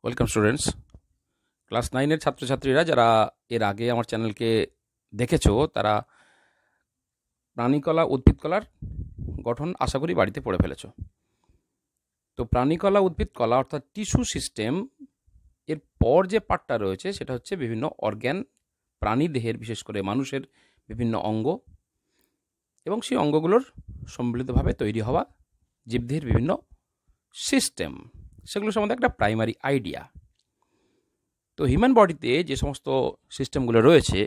Welcome students. Class 9-এর ছাত্রছাত্রীরা যারা এর আগে আমার চ্যানেলকে দেখেছো তারা প্রাণীকলা উদ্ভিদকলার গঠন আশা করি বাড়িতে পড়ে ফেলেছো। তো প্রাণীকলা উদ্ভিদকলা অর্থাৎ টিস্যু সিস্টেম এর পর যে পার্টটা রয়েছে সেটা হচ্ছে বিভিন্ন অর্গ্যান, প্রাণী দেহের বিশেষ করে মানুষের বিভিন্ন অঙ্গ এবং সেই অঙ্গগুলোর সম্মিলিতভাবে তৈরি হওয়া জীবদেহের বিভিন্ন সিস্টেম, সেগুলো সম্বন্ধে একটা প্রাইমারি আইডিয়া। তো হিউম্যান বডিতে যে সমস্ত সিস্টেমগুলো রয়েছে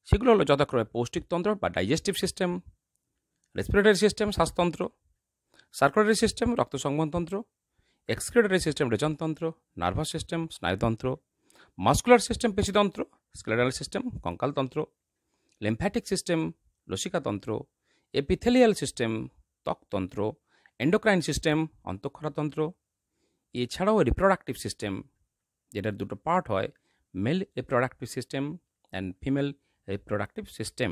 সেগুলো হলো যথাক্রমে পৌষ্টিকতন্ত্র বা ডাইজেস্টিভ সিস্টেম, রেসপিরেটরি সিস্টেম শ্বাসতন্ত্র, সার্কুলেটরি সিস্টেম রক্ত সংবহনতন্ত্র, এক্সক্রিটরি সিস্টেম রেচনতন্ত্র, নার্ভাস সিস্টেম স্নায়ুতন্ত্র, মাস্কুলার সিস্টেম পেশিতন্ত্র, স্ক্লেরাল সিস্টেম কঙ্কালতন্ত্র, লিম্ফ্যাটিক সিস্টেম লসিকাতন্ত্র, এপিথেলিয়াল সিস্টেম ত্বকতন্ত্র, এন্ডোক্রাইন সিস্টেম অন্তঃক্ষরাতন্ত্র। এছাড়াও রিপ্রোডাক্টিভ সিস্টেম, যেটার দুটো পার্ট হয়, male reproductive system and female reproductive system.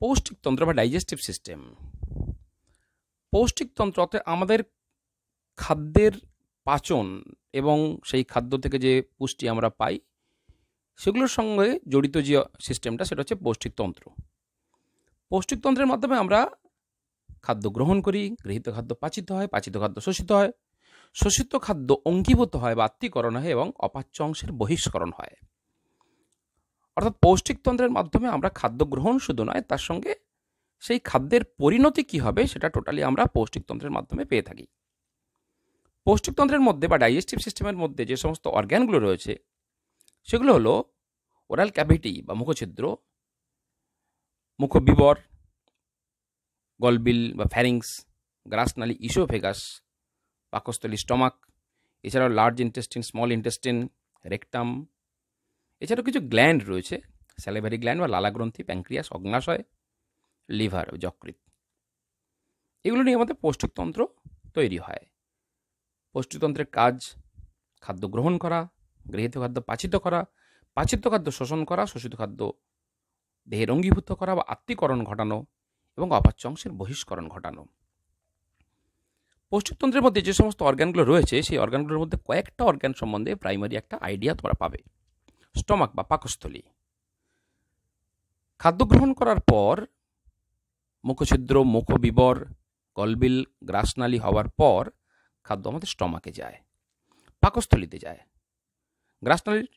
পৌষ্টিকতন্ত্র বা ডাইজেস্টিভ সিস্টেম, পৌষ্টিকতন্ত্র অর্থাৎ আমাদের খাদ্যের পাচন এবং সেই খাদ্য থেকে যে পুষ্টি আমরা পাই সেগুলোর সঙ্গে জড়িত যে সিস্টেমটা সেটা হচ্ছে পৌষ্টিকতন্ত্র। পৌষ্টিকতন্ত্রের মাধ্যমে আমরা খাদ্য গ্রহণ করি, গৃহীত খাদ্য পাচিত হয়, পাচিত খাদ্য শোষিত হয়, শোষিত খাদ্য অঙ্গীভূত হয় বা আত্তীকরণ হয় এবং অপাচ্য অংশের বহিষ্করণ হয়। অর্থাৎ পৌষ্টিকতন্ত্রের মাধ্যমে আমরা খাদ্য গ্রহণ শুধু নয়, তার সঙ্গে সেই খাদ্যের পরিণতি কী হবে সেটা টোটালি আমরা পৌষ্টিকতন্ত্রের মাধ্যমে পেয়ে থাকি। পৌষ্টিকতন্ত্রের মধ্যে বা ডাইজেস্টিভ সিস্টেমের মধ্যে যে সমস্ত অর্গ্যানগুলো রয়েছে সেগুলো হলো ওরাল ক্যাভিটি বা মুখছিদ্র, মুখবিবর, গলবিল বা ফ্যারিংস, গ্রাসনালী ইসোফেগাস, পাকস্থলী স্টমাক, এছাড়াও large intestine, small intestine, rectum. এছাড়াও কিছু গ্ল্যান্ড রয়েছে, স্যালিভারি গ্ল্যান্ড বা লালাগ্রন্থি, প্যাঙ্ক্রিয়াস, অগ্নাশয়, লিভার, যকৃৎ। এগুলো নিয়ে আমাদের পৌষ্টিকতন্ত্র তৈরি হয়। পৌষ্টিকতন্ত্রের কাজ খাদ্য গ্রহণ করা, গৃহীত খাদ্য পাচিত করা, পাচিত খাদ্য শোষণ করা, শোষিত খাদ্য দেহের অঙ্গীভূত করা বা আত্তীকরণ ঘটানো এবং অপাচ্য অংশের বহিষ্করণ ঘটানো। পৌষ্টিকতন্ত্রের মধ্যে যে সমস্ত অর্গ্যানগুলো রয়েছে সেই অর্গ্যানগুলোর মধ্যে কয়েকটা অর্গ্যান সম্বন্ধে প্রাইমারি একটা আইডিয়া তোমরা পাবে। স্টমাক বা পাকস্থলী, খাদ্য গ্রহণ করার পর মুখছিদ্র, মুখবিবর, গলবিল, গ্রাসনালী হওয়ার পর খাদ্য আমাদের স্টমাকে যায়, পাকস্থলীতে যায়। গ্রাসনালীর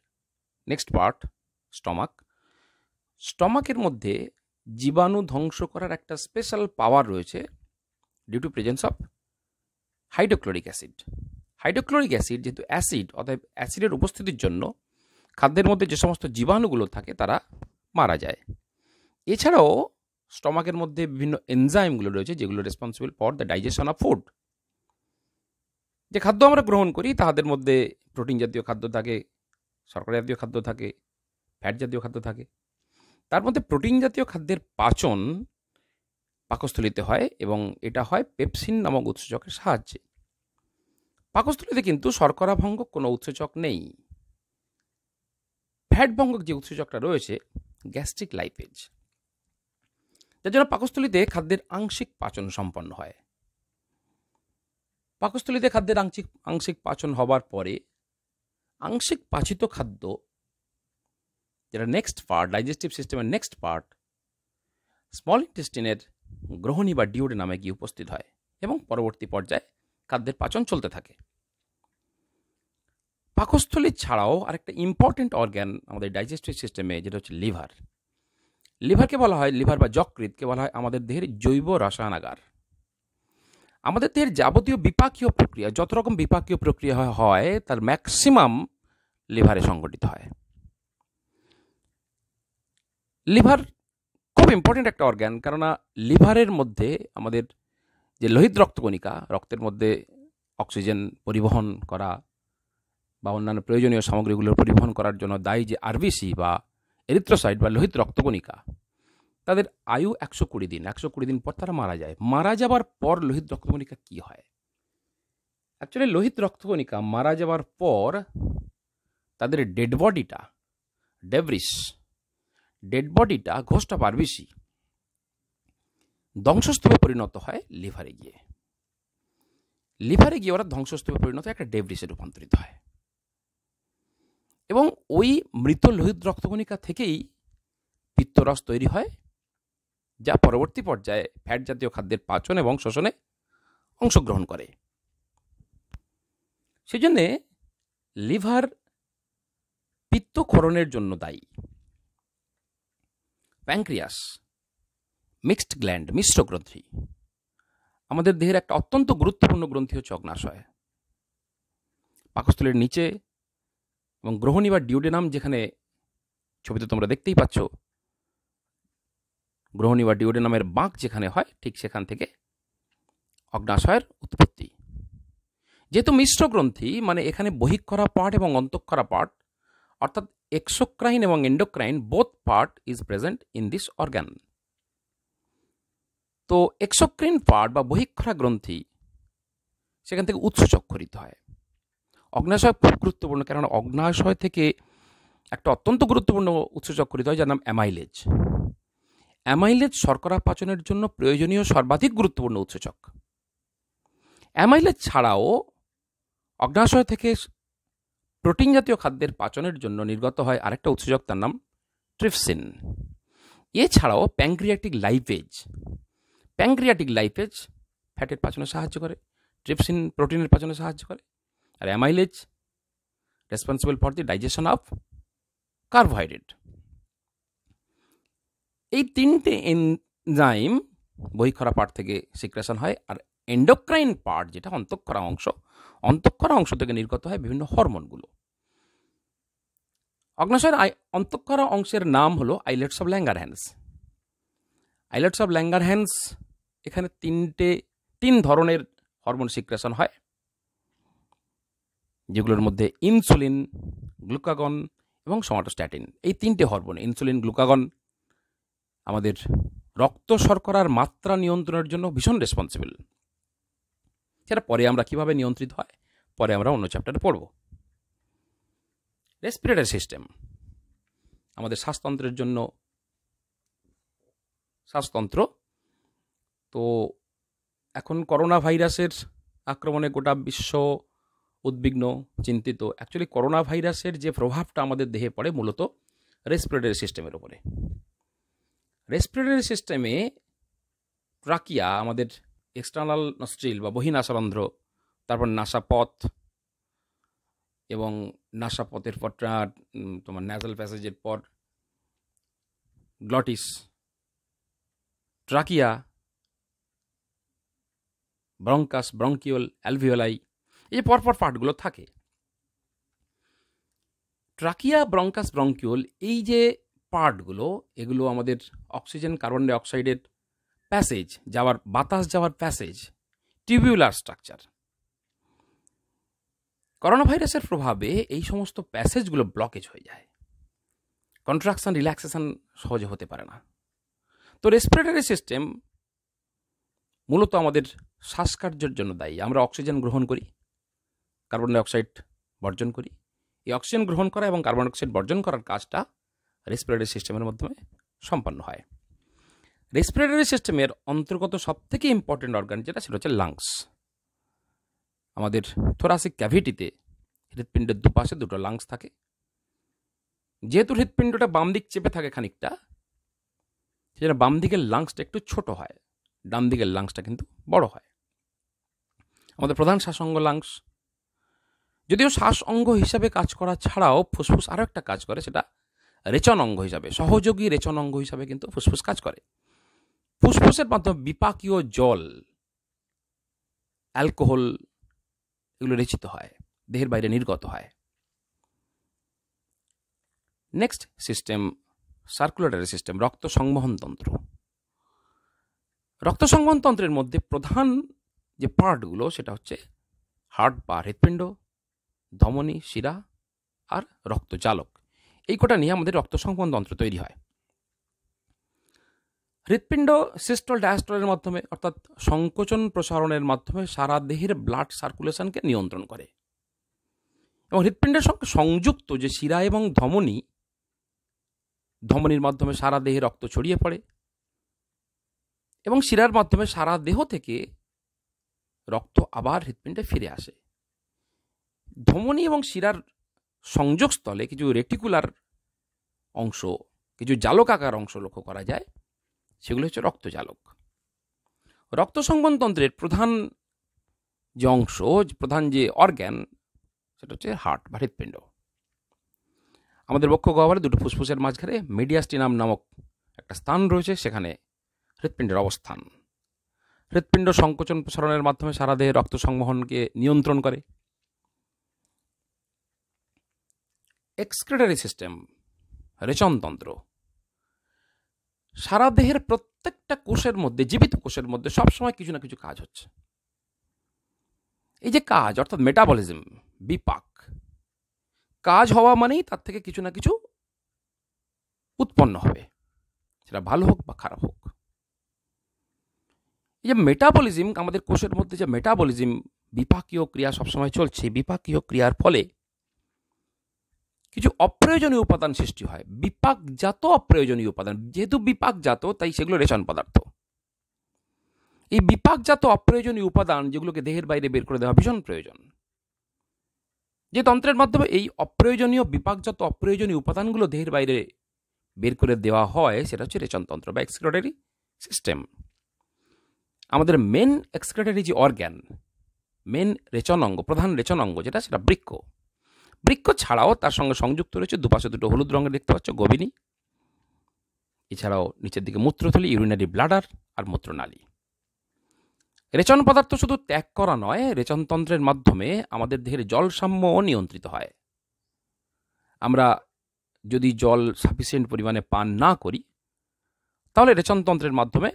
নেক্সট পার্ট স্টমাক। স্টমাকের মধ্যে জীবাণু ধ্বংস করার একটা স্পেশাল পাওয়ার রয়েছে due to presence of hydrochloric acid. Hydrochloric acid যেহেতু অ্যাসিড, অর্থাৎ অ্যাসিডের উপস্থিতির জন্য খাদ্যের মধ্যে যে সমস্ত জীবাণুগুলো থাকে তারা মারা যায়। এছাড়াও স্টমাকের মধ্যে বিভিন্ন এনজাইমগুলো রয়েছে যেগুলো responsible for the digestion of food. যে খাদ্য আমরা গ্রহণ করি তাদের মধ্যে প্রোটিন জাতীয় খাদ্য থাকে, শর্করা জাতীয় খাদ্য থাকে, ফ্যাট জাতীয় খাদ্য থাকে। তার মধ্যে প্রোটিন জাতীয় খাদ্যের পাচন পাকস্থলীতে হয় এবং এটা হয় পেপসিন নামক উৎসেচকের সাহায্যে। পাকস্থলীতে কিন্তু শর্করা ভঙ্গক কোনো উৎসেচক নেই। ফ্যাট ভঙ্গক যে উৎসেচকটা রয়েছে গ্যাস্ট্রিক লাইপেজ, যার জন্য পাকস্থলীতে খাদ্যের আংশিক পাচন সম্পন্ন হয়। পাকস্থলীতে খাদ্যের আংশিক পাচন হবার পরে আংশিক পাচিত খাদ্য, যেটা নেক্সট পার্ট, ডাইজেস্টিভ সিস্টেমের নেক্সট পার্ট, স্মল ইন্টেস্টিনের গ্রহণী বা ডিওডেনামে গিয়ে উপস্থিত হয় এবং পরবর্তী পর্যায়ে খাদ্যের পাচন চলতে থাকে। পাকস্থলী ছাড়াও আরেকটা ইম্পর্টেন্ট অর্গ্যান আমাদের ডাইজেস্টিভ সিস্টেমে, যেটা হচ্ছে লিভার। লিভারকে বলা হয়, লিভার বা যকৃৎকে বলা হয় আমাদের দেহের জৈব রসায়নাগার। আমাদের দেহের যাবতীয় বিপাকীয় প্রক্রিয়া, যত রকম বিপাকীয় প্রক্রিয়া হয় তার ম্যাক্সিমাম লিভারে সংঘটিত হয়। লিভার খুব ইম্পর্টেন্ট একটা অর্গ্যান, কেননা লিভারের মধ্যে আমাদের যে লোহিত রক্তকণিকা, রক্তের মধ্যে অক্সিজেন পরিবহন করা বা অন্যান্য প্রয়োজনীয় সামগ্রীগুলোর পরিবহন করার জন্য দায়ী যে আরবিসি বা এরিথ্রোসাইট বা লোহিত রক্তকণিকা, তাদের আয়ু 120 দিন। 120 দিন পর তারা মারা যায়। মারা যাবার পর লোহিত রক্তকণিকা কি হয়? অ্যাকচুয়ালি লোহিত রক্তকণিকা মারা যাবার পর তাদের ডেড বডিটা, ডেব্রিস, ডেড বডিটা, ঘোষট অফ আরবিসি ধ্বংসস্তূপে পরিণত হয় লিভারে গিয়ে। লিভারে গিয়ে ওরা ধ্বংসস্তূপে পরিণত একটা ডেব্রিসে রূপান্তরিত হয় এবং ওই মৃত লোহিত রক্তকণিকা থেকেই পিত্তরস তৈরি হয়, যা পরবর্তী পর্যায়ে ফ্যাট জাতীয় খাদ্যের পাচন এবং শোষণে অংশগ্রহণ করে। সেজন্য লিভার পিত্তক্ষরণের জন্য দায়ী। প্যানক্রিয়াস, মিক্সড গ্ল্যান্ড, মিশ্র গ্রন্থি, আমাদের দেহের একটা অত্যন্ত গুরুত্বপূর্ণ গ্রন্থি হচ্ছে অগ্নাশয়। পাকস্থলীর নিচে এবং গ্রহণী বা ডিউডেনাম, যেখানে ছবিতে তোমরা দেখতেই পাচ্ছ, গ্রহণী বা ডিউডেনামের বাঁক যেখানে হয় ঠিক সেখান থেকে অগ্নাশয়ের উৎপত্তি। যেহেতু মিশ্র গ্রন্থি, মানে এখানে বহিঃক্ষরা পার্ট এবং অন্তঃক্ষরা পার্ট, অর্থাৎ এক্সোক্রাইন এবং endocrine both part is present in this organ. তো এক্সোক্রাইন পার্ট বা বহিঃক্ষরা গ্রন্থি সেখান থেকে উৎসেচক খরিত হয়। অগ্নাশয় খুব গুরুত্বপূর্ণ, কেননা অগ্নাশয় থেকে একটা অত্যন্ত গুরুত্বপূর্ণ উৎসেচক খরিত হয় যার নাম অ্যামাইলেজ। অ্যামাইলেজ শর্করা পাচনের জন্য প্রয়োজনীয় সর্বাধিক গুরুত্বপূর্ণ উৎসেচক। অ্যামাইলেজ ছাড়াও অগ্নাশয় থেকে প্রোটিন জাতীয় খাদ্যের পাচনের জন্য নির্গত হয় আরেকটা উৎসেচক, তার নাম ট্রিপসিন। এছাড়াও প্যানক্রিয়াটিক লাইপেজ ফ্যাটের পাচনে সাহায্য করে, ট্রিপসিন প্রোটিনের পাচনে সাহায্য করে, আর amylase responsible for the digestion of carbohydrate. এই তিনটে এনজাইম বহিঃক্ষরা পার্ট থেকে সিক্রেশন হয়। আর এন্ডোক্রাইন পার্ট, যেটা অন্তঃক্ষরা অংশ থেকে নির্গত হয় বিভিন্ন হরমোনগুলো। অগ্নাশয়ের অন্তঃক্ষরা অংশের নাম হলো আইলেটস অফ ল্যাঙ্গারহ্যান্স। এখানে তিন ধরনের হরমোন সিক্রেশন হয়, যেগুলোর মধ্যে ইনসুলিন, গ্লুকাগন এবং সোমাটোস্ট্যাটিন। এই তিনটে হরমোন, ইনসুলিন, গ্লুকাগন, আমাদের রক্ত শর্করার মাত্রা নিয়ন্ত্রণের জন্য ভীষণ রেসপন্সিবল। সেটা পরে আমরা কিভাবে নিয়ন্ত্রিত হয় পরে আমরা অন্য চ্যাপ্টারে পড়ব। রেসপিরেটরি সিস্টেম আমাদের শ্বাসতন্ত্রের জন্য শ্বাসতন্ত্র। তো এখন করোনা ভাইরাসের আক্রমণে গোটা বিশ্ব উদ্বিগ্ন, চিন্তিত। অ্যাকচুয়ালি করোনা ভাইরাসের যে প্রভাবটা আমাদের দেহে পড়ে মূলত রেসপিরেটরি সিস্টেমের উপরে। রেসপিরেটরি সিস্টেমে ট্রাকিয়া, আমাদের এক্সটার্নাল নস্ট্রিল বা বহিনাসারন্ধ্র, তারপর নাসাপথ, এবং নাসাপথের পর তোমার ন্যাজাল প্যাসেজের পর glottis, trachea, bronchus, bronchiole, alveoli, এই যে পরপর পার্টগুলো থাকে। ট্রাকিয়া, ব্রঙ্কাস, ব্রঙ্কিওল, এই যে পার্টগুলো, এগুলো আমাদের অক্সিজেন, কার্বন ডাই অক্সাইডের প্যাসেজ যাওয়ার, বাতাস যাওয়ার প্যাসেজ, টিউবিউলার স্ট্রাকচার। করোনা ভাইরাসের প্রভাবে এই সমস্ত প্যাসেজগুলো ব্লকেজ হয়ে যায়, কন্ট্রাকশন, রিল্যাক্সেশন সহজে হতে পারে না। তো রেসপিরেটরি সিস্টেম মূলত আমাদের শ্বাসকার্যের জন্য দায়ী। আমরা অক্সিজেন গ্রহণ করি, কার্বন ডাই অক্সাইড বর্জন করি। এই অক্সিজেন গ্রহণ করা এবং কার্বন ডাই অক্সাইড বর্জন করার কাজটা রেসপিরেটরি সিস্টেমের মাধ্যমে সম্পন্ন হয়। রেসপিরেটরি সিস্টেমের অন্তর্গত সবথেকে ইম্পর্টেন্ট অর্গান যেটা সেটা হচ্ছে লাংস। আমাদের থোরাসিক ক্যাভিটিতে হৃৎপিণ্ডের দুপাশে দুটো লাংস থাকে। যেহেতু হৃৎপিণ্ডটা বাম দিক চেপে থাকে খানিকটা, সেজন্য বাম দিকের লাংসটা একটু ছোট হয়, ডান দিকের লাংসটা কিন্তু বড় হয়। আমাদের প্রধান শ্বাসঙ্গ লাংস। যদিও শ্বাস অঙ্গ হিসাবে কাজ করা ছাড়াও ফুসফুস আরও একটা কাজ করে, সেটা রেচন অঙ্গ হিসাবে, সহযোগী রেচন অঙ্গ হিসাবে কিন্তু ফুসফুস কাজ করে। ফুসফুসের মাধ্যমে বিপাকীয় জল, অ্যালকোহল, এগুলো রেচিত হয়, দেহের বাইরে নির্গত হয়। নেক্সট সিস্টেম, সার্কুলেটরি সিস্টেম, রক্ত সংবহন তন্ত্র। রক্ত সংবহন তন্ত্রের মধ্যে প্রধান যে পার্টগুলো সেটা হচ্ছে হার্ট বা হৃৎপিণ্ড, ধমনী, শিরা আর রক্তজালক। এই কটা নিয়ে আমাদের রক্ত সংবহন তন্ত্র তৈরি হয়। হৃৎপিণ্ড সিস্টল ডায়াস্টলের মাধ্যমে, অর্থাৎ সংকোচন প্রসারণের মাধ্যমে সারা দেহের ব্লাড সার্কুলেশনকে নিয়ন্ত্রণ করে। এবং হৃৎপিণ্ডের সঙ্গে সংযুক্ত যে শিরা এবং ধমনীর মাধ্যমে সারা দেহে রক্ত ছড়িয়ে পড়ে এবং শিরার মাধ্যমে সারা দেহ থেকে রক্ত আবার হৃৎপিণ্ডে ফিরে আসে। ধমনী এবং শিরার সংযোগস্থলে কিছু রেটিকুলার অংশ, কিছু জালকাকার অংশ লক্ষ্য করা যায়, সেগুলো হচ্ছে রক্তজালক। রক্ত সংবহনতন্ত্রের প্রধান যে অংশ, প্রধান যে অর্গ্যান, সেটা হচ্ছে হার্ট বা হৃৎপিণ্ড। আমাদের বক্ষ গহ্বরে দুটো ফুসফুসের মাঝখানে মিডিয়াস্টিনাম নামক একটা স্থান রয়েছে, সেখানে হৃৎপিণ্ডের অবস্থান। হৃৎপিণ্ড সংকোচন প্রসারণের মাধ্যমে সারা দেহে রক্ত সংবহনকে নিয়ন্ত্রণ করে। এক্সক্রিটরি সিস্টেম, রেচনতন্ত্র, সারা দেহের প্রত্যেকটা কোষের মধ্যে, জীবিত কোষের মধ্যে সবসময় কিছু না কিছু কাজ হচ্ছে। এই যে কাজ, অর্থাৎ মেটাবলিজম, বিপাক, কাজ হওয়া মানেই তার থেকে কিছু না কিছু উৎপন্ন হবে, সেটা ভালো হোক বা খারাপ হোক। এই যে মেটাবলিজম, আমাদের কোষের মধ্যে যে মেটাবলিজম, বিপাকীয় ক্রিয়া সবসময় চলছে, বিপাকীয় ক্রিয়ার ফলে কিছু অপ্রয়োজনীয় উপাদান সৃষ্টি হয়, বিপাকজাত অপ্রয়োজনীয় উপাদান। যেহেতু বিপাকজাত, তাই সেগুলো রেচন পদার্থ। এই বিপাকজাত অপ্রয়োজনীয় উপাদান যেগুলোকে দেহের বাইরে বের করে দেওয়া ভীষণ প্রয়োজন। যে তন্ত্রের মাধ্যমে এই অপ্রয়োজনীয় বিপাকজাত অপ্রয়োজনীয় উপাদানগুলো দেহের বাইরে বের করে দেওয়া হয়, সেটা হচ্ছে রেচনতন্ত্র বা এক্সক্রিটরি সিস্টেম। আমাদের মেন এক্সক্রিটরি যে অর্গ্যান, মেন রেচন অঙ্গ, প্রধান রেচন অঙ্গ যেটা, সেটা বৃক্ক। বৃক্ক ছাড়াও তার সঙ্গে সংযুক্ত রয়েছে দুপাশে দুটো হলুদ রঙের দেখতে পাচ্ছ গবিনী, এছাড়াও নিচের দিকে মূত্রথলি, ইউরিনারি ব্লাডার আর মূত্রনালী। রেচন পদার্থ শুধু ত্যাগ করা নয়, রেচনতন্ত্রের মাধ্যমে আমাদের দেহের জল সাম্যও নিয়ন্ত্রিত হয়। আমরা যদি জল সাফিসিয়েন্ট পরিমাণে পান না করি, তাহলে রেচনতন্ত্রের মাধ্যমে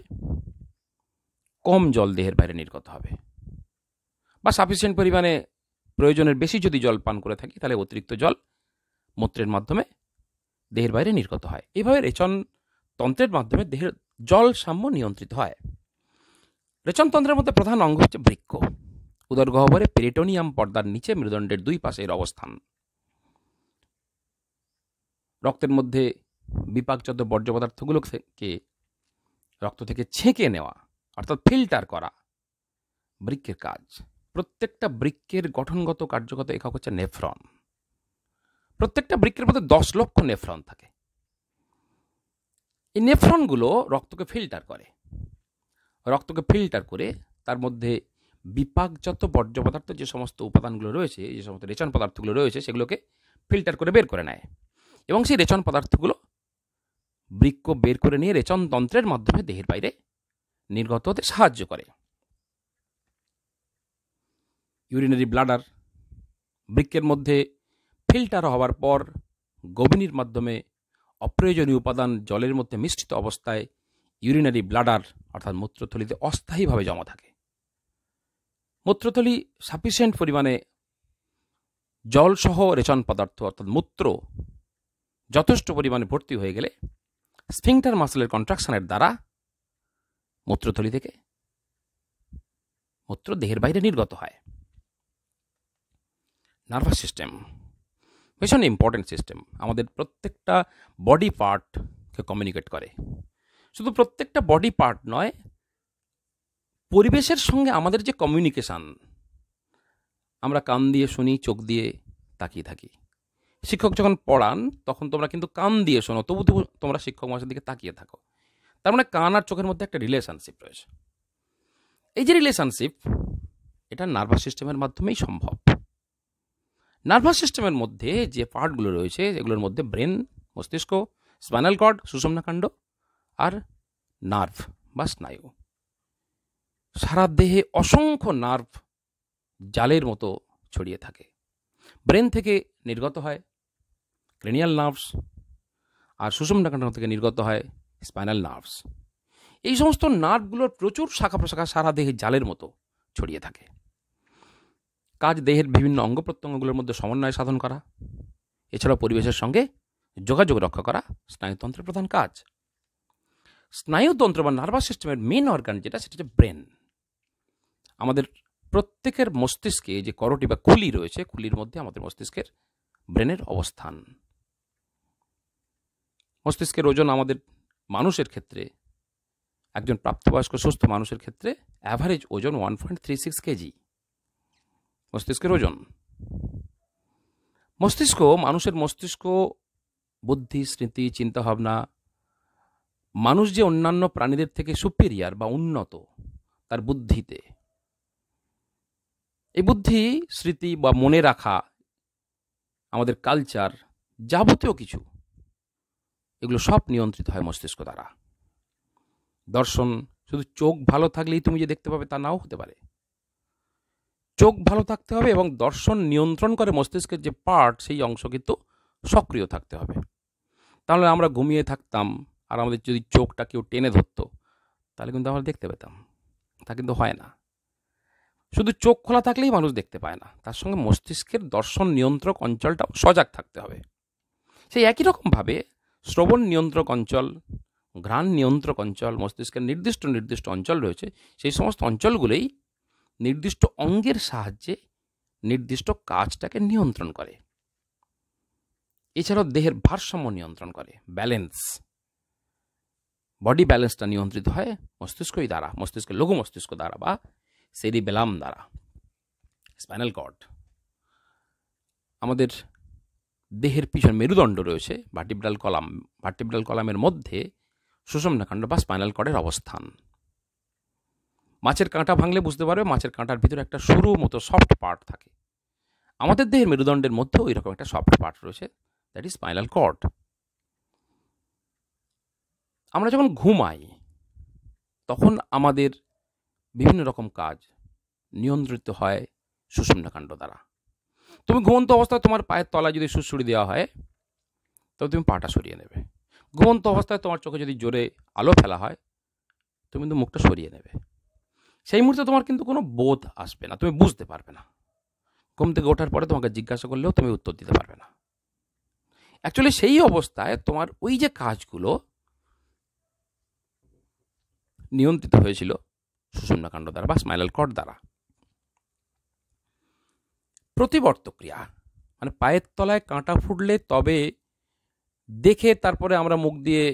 কম জল দেহের বাইরে নির্গত হবে, বা সাফিসিয়েন্ট পরিমাণে প্রয়োজনের বেশি যদি জল পান করে থাকি, তাহলে অতিরিক্ত জল মূত্রের মাধ্যমে দেহের বাইরে নির্গত হয়। এইভাবে রেচনতন্ত্রের মাধ্যমে দেহের জল সাম্য নিয়ন্ত্রিত হয়। রেচনতন্ত্রের মধ্যে প্রধান অঙ্গ হচ্ছে বৃক্ক। উদর গহ্বরে পেরিটোনিয়াম পর্দার নিচে মেরুদণ্ডের দুই পাশে এর অবস্থান। রক্তের মধ্যে বিপাকজাত বর্জ্য পদার্থগুলোকে রক্ত থেকে ছেঁকে নেওয়া, অর্থাৎ ফিল্টার করা, বৃক্কের কাজ। প্রত্যেকটা বৃক্কের গঠনগত কার্যগত একক হচ্ছে নেফ্রন। প্রত্যেকটা বৃক্কের মধ্যে 10 লক্ষ নেফ্রন থাকে। এই নেফ্রনগুলো রক্তকে ফিল্টার করে, রক্তকে ফিল্টার করে তার মধ্যে বিপাকজাত বর্জ্য পদার্থ যে সমস্ত উপাদানগুলো রয়েছে, যে সমস্ত রেচন পদার্থগুলো রয়েছে, সেগুলোকে ফিল্টার করে বের করে নেয়, এবং সেই রেচন পদার্থগুলো বৃক্ক বের করে নিয়ে রেচনতন্ত্রের মাধ্যমে দেহের বাইরে নির্গত হতে সাহায্য করে। ইউরিনারি ব্লাডার, বৃক্কের মধ্যে ফিল্টার হওয়ার পর গবিনীর মাধ্যমে অপ্রয়োজনীয় উপাদান জলের মধ্যে মিশ্রিত অবস্থায় ইউরিনারি ব্লাডার অর্থাৎ মূত্রথলিতে অস্থায়ীভাবে জমা থাকে। মূত্রথলি সাফিসিয়েন্ট পরিমাণে জলসহ রেচন পদার্থ অর্থাৎ মূত্র যথেষ্ট পরিমাণে ভর্তি হয়ে গেলে স্ফিংটার মাসলের কন্ট্রাকশনের দ্বারা মূত্রথলি থেকে মূত্র দেহের বাইরে নির্গত হয়। নার্ভাস সিস্টেম ভীষণ ইম্পর্টেন্ট সিস্টেম, আমাদের প্রত্যেকটা বডি পার্টকে কমিউনিকেট করে। শুধু প্রত্যেকটা বডি পার্ট নয়, পরিবেশের সঙ্গে আমাদের যে কমিউনিকেশান, আমরা কান দিয়ে শুনি, চোখ দিয়ে তাকিয়ে থাকি। শিক্ষক যখন পড়ান তখন তোমরা কিন্তু কান দিয়ে শোনো, তবু তোমরা শিক্ষক মহাশয়ের দিকে তাকিয়ে থাকো। তার মানে কান আর চোখের মধ্যে একটা রিলেশনশিপ রয়েছে। এই যে রিলেশনশিপ, এটা নার্ভাস সিস্টেমের মাধ্যমেই সম্ভব। নার্ভাস সিস্টেমের মধ্যে যে পার্টগুলো রয়েছে, এগুলোর মধ্যে ব্রেন, মস্তিষ্ক, স্পাইনাল কর্ড, সুষুম্নাকাণ্ড আর নার্ভ বা স্নায়ু। সারা দেহে অসংখ্য নার্ভ জালের মতো ছড়িয়ে থাকে। ব্রেন থেকে নির্গত হয় ক্রেনিয়াল নার্ভস, আর সুষুম্নাকাণ্ড থেকে নির্গত হয় স্পাইনাল নার্ভস। এই সমস্ত নার্ভগুলোর প্রচুর শাখা প্রশাখা সারা দেহে জালের মতো ছড়িয়ে থাকে। কাজ দেহের বিভিন্ন অঙ্গ প্রত্যঙ্গগুলোর মধ্যে সমন্বয় সাধন করা, এছাড়াও পরিবেশের সঙ্গে যোগাযোগ রক্ষা করা স্নায়ুতন্ত্রের প্রধান কাজ। স্নায়ুতন্ত্র বা নার্ভাস সিস্টেমের মেন অর্গান যেটা, সেটা হচ্ছে ব্রেন। আমাদের প্রত্যেকের মস্তিষ্কে যে করটি বা খুলি রয়েছে, খুলির মধ্যে আমাদের মস্তিষ্কের ব্রেনের অবস্থান। মস্তিষ্কের ওজন আমাদের মানুষের ক্ষেত্রে একজন প্রাপ্তবয়স্ক সুস্থ মানুষের ক্ষেত্রে অ্যাভারেজ ওজন 1.36 কেজি মস্তিষ্কের ওজন। মানুষের মস্তিষ্ক, বুদ্ধি, স্মৃতি, চিন্তাভাবনা, মানুষ যে অন্যান্য প্রাণীদের থেকে সুপিরিয়ার বা উন্নত তার বুদ্ধিতে, এই বুদ্ধি, স্মৃতি বা মনে রাখা, আমাদের কালচার, যাবতীয় কিছু, এগুলো সব নিয়ন্ত্রিত হয় মস্তিষ্ক দ্বারা। দর্শন শুধু চোখ ভালো থাকলেই তুমি যে দেখতে পাবে তা নাও হতে পারে। চোখ ভালো থাকতে হবে এবং দর্শন নিয়ন্ত্রণ করে মস্তিষ্কের যে পার্ট, সেই অংশ কিন্তু সক্রিয় থাকতে হবে। তাহলে আমরা ঘুমিয়ে থাকতাম আর আমাদের যদি চোখটা কেউ টেনে ধরতো তাহলে কিন্তু আমরা দেখতে পেতাম, তা কিন্তু হয় না। শুধু চোখ খোলা থাকলেই মানুষ দেখতে পায় না, তার সঙ্গে মস্তিষ্কের দর্শন নিয়ন্ত্রক অঞ্চলটাও সজাগ থাকতে হবে। সেই একই রকমভাবে শ্রবণ নিয়ন্ত্রক অঞ্চল, ঘ্রাণ নিয়ন্ত্রক অঞ্চল, মস্তিষ্কের নির্দিষ্ট নির্দিষ্ট অঞ্চল রয়েছে, সেই সমস্ত অঞ্চলগুলোই নির্দিষ্ট অঙ্গের সাহায্যে নির্দিষ্ট কাজটাকে নিয়ন্ত্রণ করে। এছাড়াও দেহের ভারসাম্য নিয়ন্ত্রণ করে, ব্যালেন্স, বডি ব্যালেন্সটা নিয়ন্ত্রিত হয় মস্তিষ্কই দ্বারা, মস্তিষ্কের লঘু মস্তিষ্ক দ্বারা বা সেরিবেলাম দ্বারা। স্পাইনাল কর্ড, আমাদের দেহের পিছনে মেরুদণ্ড রয়েছে, ভার্টিব্রাল কলামের মধ্যে সুষুম্নাকাণ্ড বা স্পাইনাল কর্ডের অবস্থান। মাছের কাঁটা ভাঙলে বুঝতে পারবে মাছের কাঁটার ভিতরে একটা সরু মতো সফট পার্ট থাকে। আমাদের দেহের মেরুদণ্ডের মধ্যেও এরকম একটা সফট পার্ট রয়েছে, দ্যাট ইজ স্পাইনাল কর্ড। আমরা যখন ঘুমাই তখন আমাদের বিভিন্ন রকম কাজ নিয়ন্ত্রিত হয় সুষুম্নাকাণ্ড দ্বারা। তুমি ঘুমন্ত অবস্থায় তোমার পায়ের তলায় যদি সুড়সুড়ি দেওয়া হয় তবে তুমি পাটা সরিয়ে নেবে। ঘুমন্ত অবস্থায় তোমার চোখে যদি জোরে আলো ফেলা হয় তুমি কিন্তু মুখটা সরিয়ে নেবে। সেই মুহূর্তে তোমার কিন্তু কোনো বোধ আসবে না, তুমি বুঝতে পারবে না। ঘুম থেকে ওঠার পরে তোমাকে জিজ্ঞাসা করলেও তুমি উত্তর দিতে পারবে না। অ্যাকচুয়ালি সেই অবস্থায় তোমার ওই যে কাজগুলো নিয়ন্ত্রিত হয়েছিল সুষুম্নাকাণ্ড দ্বারা বা স্পাইনাল কর্ড দ্বারা। প্রতিবর্ত ক্রিয়া মানে পায়ের তলায় কাঁটা ফুটলে তবে দেখে তারপরে আমরা মুখ দিয়ে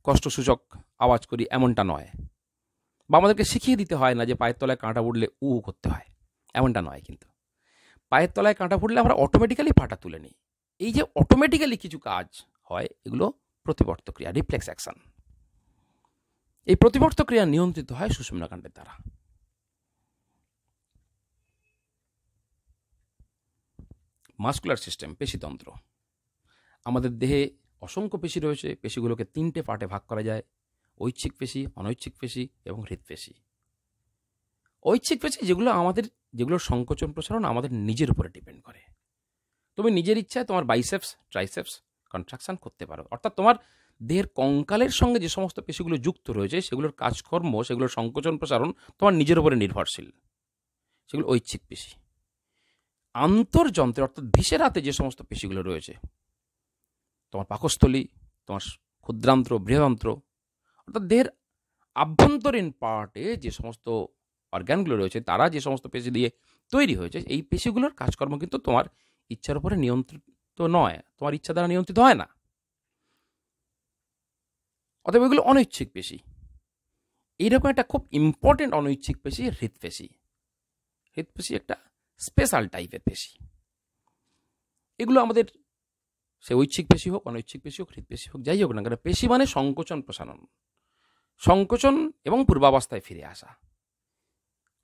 কষ্টসূচক আওয়াজ করি এমনটা নয়, বা আমাদেরকে শিখিয়ে দিতে হয় না যে পায়ের তলায় কাঁটা ফুটলে উ করতে হয়, এমনটা নয়। কিন্তু পায়ের তলায় কাঁটা ফুটলে আমরা অটোমেটিক্যালি পাটা তুলে নিই। এই যে অটোমেটিক্যালি কিছু কাজ হয় এগুলো প্রতিবর্ত ক্রিয়া, রিফ্লেক্স অ্যাকশন। এই প্রতিবর্ত ক্রিয়া নিয়ন্ত্রিত হয় সুষুম্নাকাণ্ডের দ্বারা। মাসকুলার সিস্টেম, পেশিতন্ত্র। আমাদের দেহে অসংখ্য পেশি রয়েছে। পেশিগুলোকে 3টে পার্টে ভাগ করা যায়: ঐচ্ছিক পেশি, অনৈচ্ছিক পেশি এবং হৃৎপেশি। ঐচ্ছিক পেশি যেগুলোর সংকোচন প্রসারণ আমাদের নিজের উপরে ডিপেন্ড করে। তুমি নিজের ইচ্ছায় তোমার বাইসেপস, ট্রাইসেপস কন্ট্রাকশন করতে পারো, অর্থাৎ তোমার দেহের কঙ্কালের সঙ্গে যে সমস্ত পেশিগুলো যুক্ত রয়েছে সেগুলোর কাজকর্ম, সেগুলোর সংকোচন প্রসারণ তোমার নিজের উপরে নির্ভরশীল, সেগুলো ঐচ্ছিক পেশি। আন্তর্যন্ত্রে অর্থাৎ ভিসেরাতে যে সমস্ত পেশিগুলো রয়েছে, তোমার পাকস্থলী, তোমার ক্ষুদ্রান্ত্র, বৃহদান্ত্র, অর্থাৎ দেহের আভ্যন্তরীণ পার্টে যে সমস্ত অর্গ্যানগুলো রয়েছে তারা যে সমস্ত পেশি দিয়ে তৈরি হয়েছে, এই পেশিগুলোর কাজকর্ম কিন্তু তোমার ইচ্ছার উপরে নিয়ন্ত্রিত নয়, তোমার ইচ্ছা দ্বারা নিয়ন্ত্রিত হয় না। অতএব এগুলো অনৈচ্ছিক পেশি। এইরকম একটা খুব ইম্পর্টেন্ট অনৈচ্ছিক পেশি হৃৎপেশি। হৃৎপেশি একটা স্পেশাল টাইপের পেশি। এগুলো আমাদের সে ঐচ্ছিক পেশি হোক, অনৈচ্ছিক পেশি হোক, হৃৎপেশি হোক, যাই হোক না কেন, পেশি মানে সংকোচন প্রসারণ, সংকোচন এবং পূর্বাবস্থায় ফিরে আসা,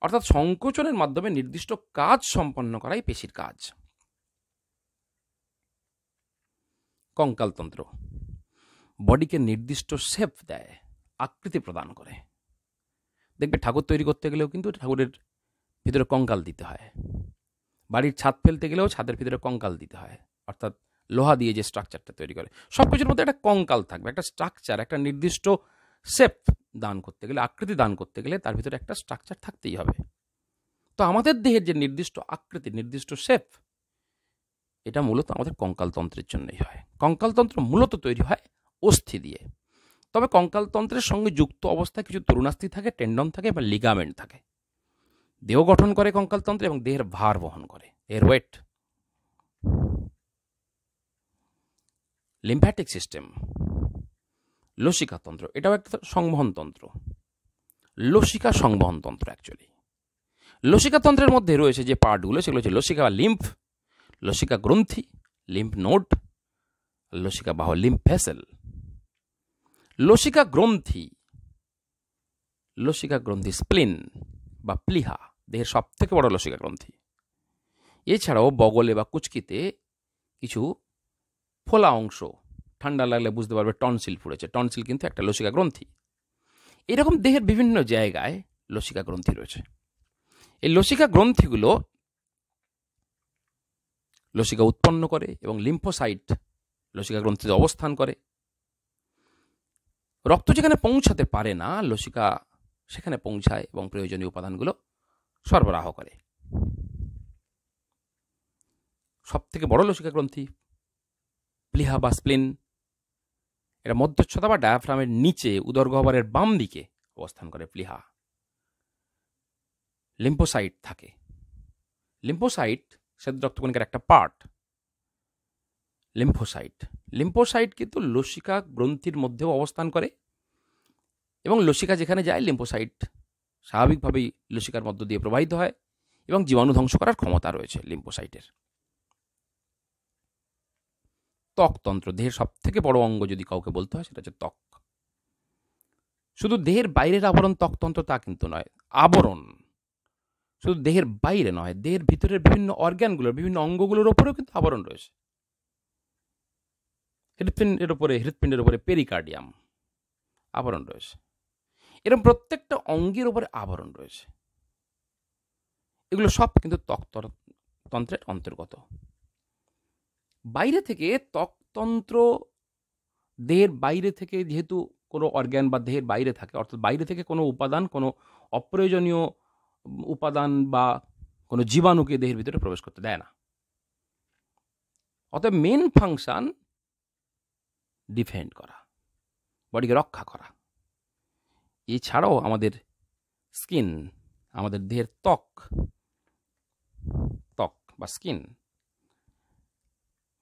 অর্থাৎ সংকোচনের মাধ্যমে নির্দিষ্ট কাজ সম্পন্ন করাই পেশির কাজ। কঙ্কালতন্ত্র বডিকে নির্দিষ্ট শেপ দেয়, আকৃতি প্রদান করে। দেখবে ঠাকুর তৈরি করতে গেলেও কিন্তু ঠাকুরের ভিতরে কঙ্কাল দিতে হয়, বাড়ির ছাদ ফেলতে গেলেও ছাদের ভিতরে কঙ্কাল দিতে হয়, অর্থাৎ লোহা দিয়ে যে স্ট্রাকচারটা তৈরি করে, সব কিছুর মধ্যে একটা কঙ্কাল থাকবে, একটা স্ট্রাকচার, একটা নির্দিষ্ট শেপ দান করতে গেলে, আকৃতি দান করতে গেলে তার ভিতরে একটা স্ট্রাকচার থাকতেই হবে। তো আমাদের দেহের যে নির্দিষ্ট আকৃতি, নির্দিষ্ট শেপ, এটা মূলত আমাদের কঙ্কালতন্ত্রের জন্যই হয়। কঙ্কালতন্ত্র মূলত তৈরি হয় অস্থি দিয়ে। তবে কঙ্কালতন্ত্রের সঙ্গে যুক্ত অবস্থায় কিছু তরুণাস্থি থাকে, টেন্ডন থাকে বা লিগামেন্ট থাকে। দেহ গঠন করে কঙ্কালতন্ত্র এবং দেহের ভার বহন করে, এর ওয়েট। লিম্ফ্যাটিক সিস্টেম, লসিকাতন্ত্র, এটাও একটা সংবহনতন্ত্র, লসিকা সংবহনতন্ত্র অ্যাকচুয়ালি। লসিকাতন্ত্রের মধ্যে রয়েছে যে পার্টগুলো সেগুলো হচ্ছে লসিকা বা লিম্ফ, লসিকা গ্রন্থি, লিম্ফ নোড, লসিকা বাহ লিম্ফ ভেসেল। লসিকা গ্রন্থি, লসিকা গ্রন্থি স্প্লিন বা প্লিহা দেহের সব থেকে বড় লসিকা গ্রন্থি। এছাড়াও বগলে বা কুচকিতে কিছু ফোলা অংশ, ঠান্ডা লাগলে বুঝতে পারবে টনসিল ফুড়েছে, টনসিল কিন্তু একটা লসিকা গ্রন্থি। এরকম দেহের বিভিন্ন জায়গায় লসিকা গ্রন্থি রয়েছে। এই লসিকা গ্রন্থিগুলো লসিকা উৎপন্ন করে এবং লিম্ফোসাইট লসিকা গ্রন্থিতে অবস্থান করে। রক্ত যেখানে পৌঁছাতে পারে না, লসিকা সেখানে পৌঁছায় এবং প্রয়োজনীয় উপাদানগুলো সরবরাহ করে। সব থেকে বড় লসিকা গ্রন্থি প্লিহা বা স্প্লিন, এটা মধ্যচ্ছদা বা ডায়াফ্রামের নিচে উদরগহ্বরের বাম দিকে অবস্থান করে প্লিহা। লিম্ফোসাইট থাকে, লিম্ফোসাইট শ্বেত রক্তকণিকার একটা পার্ট। লিম্ফোসাইট, লিম্ফোসাইট কিন্তু লসিকা গ্রন্থির মধ্যেও অবস্থান করে এবং লসিকা যেখানে যায় লিম্ফোসাইট স্বাভাবিকভাবেই লসিকার মধ্য দিয়ে প্রবাহিত হয় এবং জীবাণু ধ্বংস করার ক্ষমতা রয়েছে লিম্ফোসাইটের। ত্বকতন্ত্র, দেহের সব থেকে বড় অঙ্গ যদি কাউকে বলতে হয় সেটা হচ্ছে ত্বক। শুধু দেহের বাইরের আবরণ ত্বকতন্ত্র তা কিন্তু নয়, আবরণ শুধু দেহের বাইরে নয়, দেহের ভিতরের বিভিন্ন অর্গ্যানগুলোর, বিভিন্ন অঙ্গগুলোর ওপরেও কিন্তু আবরণ রয়েছে। হৃৎপিণ্ডের উপরে পেরিকার্ডিয়াম আবরণ রয়েছে। এরকম প্রত্যেকটা অঙ্গের উপরে আবরণ রয়েছে। এগুলো সব কিন্তু ত্বকতন্ত্রের অন্তর্গত। বাইরে থেকে ত্বকতন্ত্র, দেহের বাইরে থেকে যেহেতু কোনো অর্গ্যান বা দেহের বাইরে থাকে, অর্থাৎ বাইরে থেকে কোনো উপাদান, কোনো অপ্রয়োজনীয় উপাদান বা কোনো জীবাণুকে দেহের ভিতরে প্রবেশ করতে দেয় না। অতএব মেন ফাংশন ডিফেন্ড করা, বডিকে রক্ষা করা। এছাড়াও আমাদের স্কিন, আমাদের দেহের ত্বক বা স্কিন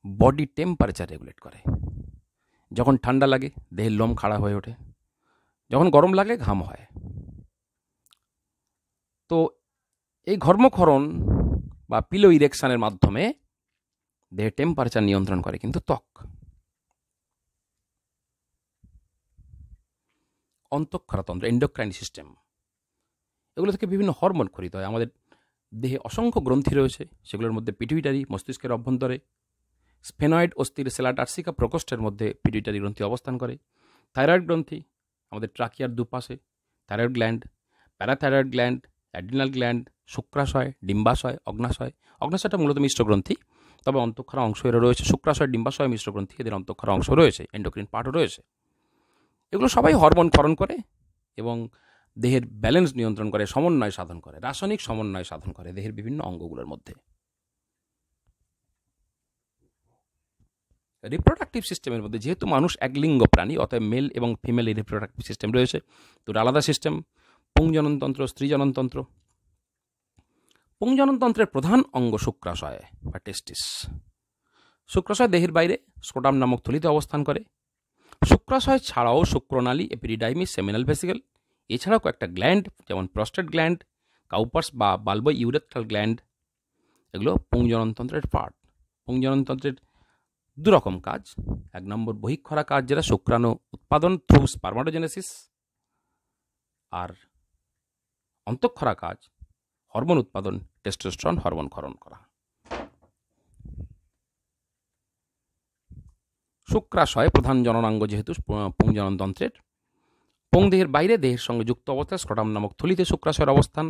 বডি টেম্পারেচার রেগুলেট করে। যখন ঠান্ডা লাগে দেহের লোম খাড়া হয়ে ওঠে, যখন গরম লাগে ঘাম হয়। তো এই ঘর্মক্ষরণ বা পিলো ইরেকশনের মাধ্যমে দেহের টেম্পারেচার নিয়ন্ত্রণ করে কিন্তু ত্বক। অন্তঃক্ষরাতন্ত্র, এন্ডোক্রাইন সিস্টেম, এগুলো থেকে বিভিন্ন হরমোন খরিত হয়। আমাদের দেহে অসংখ্য গ্রন্থি রয়েছে, সেগুলোর মধ্যে পিটুইটারি মস্তিষ্কের অভ্যন্তরে, স্ফেনয়েড অস্থির সেলা টার্সিকা প্রকোষ্ঠের মধ্যে পিটুইটারি গ্রন্থি অবস্থান করে। থাইরয়েড গ্রন্থি আমাদের ট্রাকিয়ার দুপাশে, thyroid gland, parathyroid gland, adrenal gland, শুক্রাশয়, ডিম্বাশয়, অগ্নাশয়। অগ্নাশয়টা মূলত মিশ্র গ্রন্থি, তবে অন্তঃক্ষরা অংশ এর রয়েছে। শুক্রাশয়, ডিম্বাশয় মিশ্র গ্রন্থি, এদের অন্তঃক্ষরা অংশ রয়েছে, এন্ডোক্রিন পার্টও রয়েছে। এগুলো সবাই হরমোন ক্ষরণ করে এবং দেহের ব্যালেন্স নিয়ন্ত্রণ করে, সমন্বয় সাধন করে, রাসায়নিক সমন্বয় সাধন করে দেহের বিভিন্ন অঙ্গগুলোর মধ্যে। রিপ্রোডাক্টিভ সিস্টেমের মধ্যে যেহেতু মানুষ একলিঙ্গ প্রাণী, অতএব মেল এবং ফিমেল এই রিপ্রোডাক্টিভ সিস্টেম রয়েছে, দুটো আলাদা সিস্টেম। পুংজননতন্ত্র, স্ত্রীজননতন্ত্র। পুংজননতন্ত্রের প্রধান অঙ্গ শুক্রাশয় বা টেস্টিস। শুক্রাশয় দেহের বাইরে স্ক্রোটাম নামক থলিতে অবস্থান করে। শুক্রাশয় ছাড়াও শুক্রনালী, এপিডিডাইমিস, সেমিনাল ভেসিকল, এছাড়াও কয়েকটা গ্ল্যান্ড যেমন প্রস্টেট গ্ল্যান্ড, কাউপার্স বা বাল্বো ইউরেথ্রাল গ্ল্যান্ড, এগুলো পুংজননতন্ত্রের পার্ট। পুংজননতন্ত্রের দুরকম কাজ। এক নম্বর বহিঃক্ষরা কাজ, যেটা শুক্রাণু উৎপাদন থ্রু স্পার্মাটোজেনেসিস, আর অন্তঃক্ষরা কাজ হরমোন উৎপাদন, টেস্টোস্টেরন হরমোন ক্ষরণ করা। শুক্রাশয় প্রধান জননাঙ্গ যেহেতু পুংজননতন্ত্রের। পুংদেহের বাইরে দেহের সঙ্গে যুক্ত অবস্থায় স্ক্রোটাম নামক থলিতে শুক্রাশয়ের অবস্থান।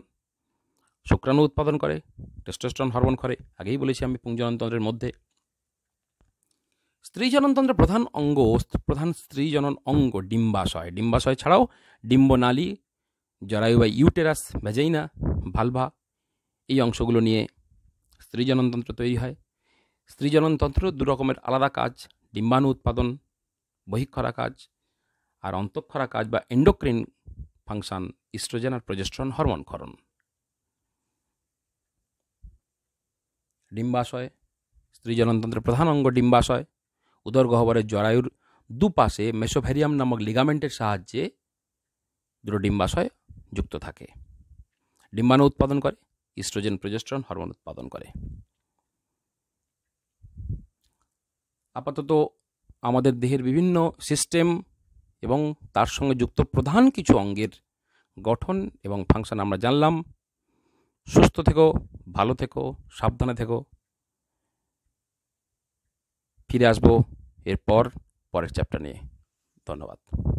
শুক্রাণু উৎপাদন করে, টেস্টোস্টেরন হরমোন করে, আগেই বলেছি আমি পুংজননতন্ত্রের মধ্যে। স্ত্রীজননতন্ত্রের প্রধান স্ত্রীজনন অঙ্গ ডিম্বাশয়। ডিম্বাশয় ছাড়াও ডিম্বনালী, জরায়ু বা ইউটেরাস, ভ্যাজাইনা, ভালভা, এই অংশগুলো নিয়ে স্ত্রীজননতন্ত্র তৈরি হয়। স্ত্রীজননতন্ত্র দু রকমের আলাদা কাজ, ডিম্বাণু উৎপাদন, বহিঃক্ষরা কাজ, আর অন্তঃক্ষরা কাজ বা এন্ডোক্রিন ফাংশন, ইস্ট্রোজেন আর প্রজেস্টেরন হরমোন ক্ষরণ। ডিম্বাশয়, স্ত্রীজননতন্ত্রের প্রধান অঙ্গ ডিম্বাশয়, উদরগহ্বরের জরায়ুর দুপাশে মেসোভেরিয়াম নামক লিগামেন্টের সাহায্যে দুটো ডিম্বাশয় যুক্ত থাকে। ডিম্বাণু উৎপাদন করে, ইস্ট্রোজেন প্রোজেস্টেরন হরমোন উৎপাদন করে। আপাতত আমাদের দেহের বিভিন্ন সিস্টেম এবং তার সঙ্গে যুক্ত প্রধান কিছু অঙ্গের গঠন এবং ফাংশন আমরা জানলাম। সুস্থ থেকো, ভালো থেকো, সাবধানে থেকো। ফিরে আসবো এরপর পরের চ্যাপ্টার নিয়ে। ধন্যবাদ।